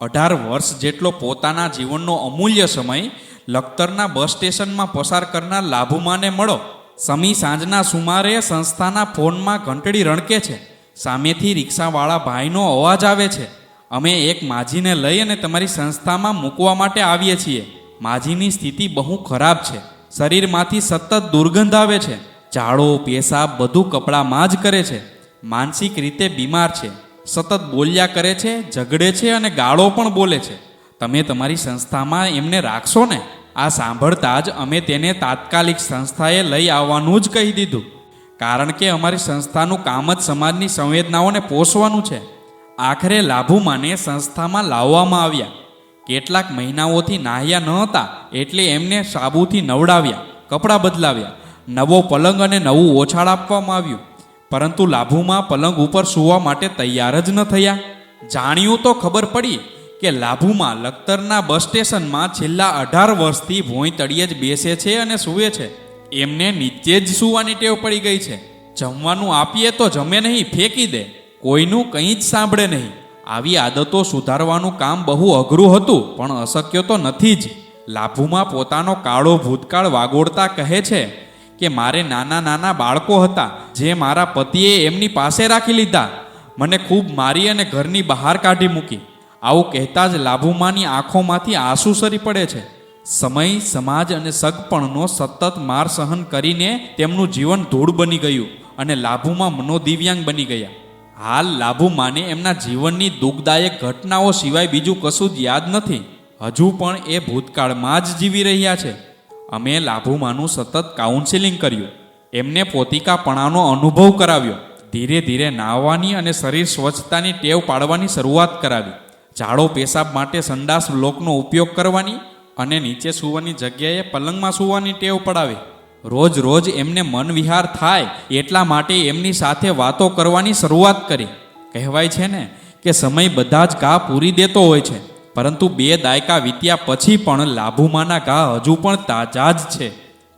18 વર્ષ જેટલો પોતાના જીવનનો અમૂલ્ય સમય લખતરના બસ સ્ટેશનમાં પસાર કરનાર લાભુમાને મળો. સમી સાંજના સુમારે સંસ્થાના ફોનમાં ઘંટડી રણકે છે. સામેથી રિક્ષાવાળા ભાઈનો અવાજ આવે છે. અમે એક માજીને લઈ અને તમારી સંસ્થામાં મૂકવા માટે આવીએ છીએ. માજીની સ્થિતિ બહુ ખરાબ છે. શરીરમાંથી સતત દુર્ગંધ આવે છે. ઝાડો પેશાબ બધું કપડામાં જ કરે છે. માનસિક રીતે બીમાર છે. સતત બોલ્યા કરે છે, ઝઘડે છે અને ગાળો પણ બોલે છે. તમે તમારી સંસ્થામાં એમને રાખશો ને? આ સાંભળતા જ અમે તેને તાત્કાલિક સંસ્થાએ લઈ આવવાનું જ કહી દીધું. કારણ કે અમારી સંસ્થાનું કામ જ સમાજની સંવેદનાઓને પોષવાનું છે. આખરે લાભુમાને સંસ્થામાં લાવવામાં આવ્યા. કેટલાક મહિનાઓથી નાહ્યા ન હતા એટલે એમને સાબુથી નવડાવ્યા, કપડાં બદલાવ્યા, નવો પલંગ અને નવું ઓછાળ આપવામાં આવ્યું. પરંતુ લાભુમાં પલંગ ઉપર સૂવા માટે તૈયાર જ ન થયા. જાણ્યું તો ખબર પડી કે લાભુમાં લખતરના બસ સ્ટેશનમાં છેલ્લા 18 વર્ષથી ભોંય તળિયે જ બેસે છે અને સૂવે છે. એમને નીચે જ સૂવાની ટેવ પડી ગઈ છે. જમવાનું આપીએ તો જમે નહીં, ફેંકી દે. કોઈનું કંઈ જ સાંભળે નહીં. આવી આદતો સુધારવાનું કામ બહુ અઘરું હતું, પણ અશક્ય તો નથી જ. લાભુમાં પોતાનો કાળો ભૂતકાળ વાગોળતા કહે છે કે મારે નાના નાના બાળકો હતા જે મારા પતિએ એમની પાસે રાખી લીધા. મને ખૂબ મારી અને ઘરની બહાર કાઢી મૂકી. આવું કહેતા જ લાભુમાની આંખોમાંથી આંસુ સરી પડે છે. સમય, સમાજ અને સગપણનો સતત માર સહન કરીને તેમનું જીવન ધૂળ બની ગયું અને લાભુમાં મનોદિવ્યાંગ બની ગયા. હાલ લાભુમાને એમના જીવનની દુઃખદાયક ઘટનાઓ સિવાય બીજું કશું જ યાદ નથી. હજુ પણ એ ભૂતકાળમાં જ જીવી રહ્યા છે. અમે લાભુમાનું સતત કાઉન્સેલિંગ કર્યું. એમને પોતિકાપણાનો અનુભવ કરાવ્યો. ધીરે ધીરે નાહવાની અને શરીર સ્વચ્છતાની ટેવ પાડવાની શરૂઆત કરાવી. ઝાડો પેશાબ માટે સંડાસ બ્લોકનો ઉપયોગ કરવાની અને નીચે સૂવાની જગ્યાએ પલંગમાં સૂવાની ટેવ પડાવી. રોજ રોજ એમને મન વિહાર થાય એટલા માટે એમની સાથે વાતો કરવાની શરૂઆત કરી. કહેવાય છે ને કે સમય બધા જ ઘા પૂરી દેતો હોય છે, પરંતુ 2 દાયકા વીત્યા પછી પણ લાભુમાના ઘા હજુ પણ તાજા જ છે.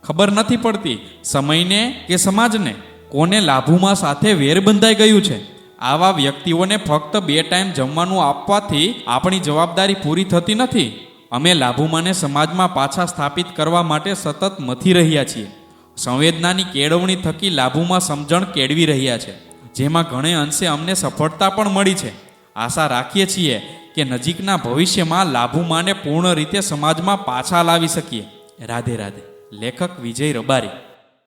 ખબર નથી પડતી સમયને કે સમાજને કોને લાભુમા સાથે વેર બંધાઈ ગયું છે. આવા વ્યક્તિઓને ફક્ત 2 ટાઈમ જમવાનું આપવાથી આપણી જવાબદારી પૂરી થતી નથી. અમે લાભુમાને સમાજમાં પાછા સ્થાપિત કરવા માટે સતત મથી રહ્યા છીએ. સંવેદનાની કેળવણી થકી લાભુમાં સમજણ કેળવી રહ્યા છે, જેમાં ઘણે અંશે અમને સફળતા પણ મળી છે. આશા રાખીએ છીએ કે નજીકના ભવિષ્યમાં લાભુમાને પૂર્ણ રીતે સમાજમાં પાછા લાવી શકીએ. રાધે રાધે. લેખક વિજય રબારી.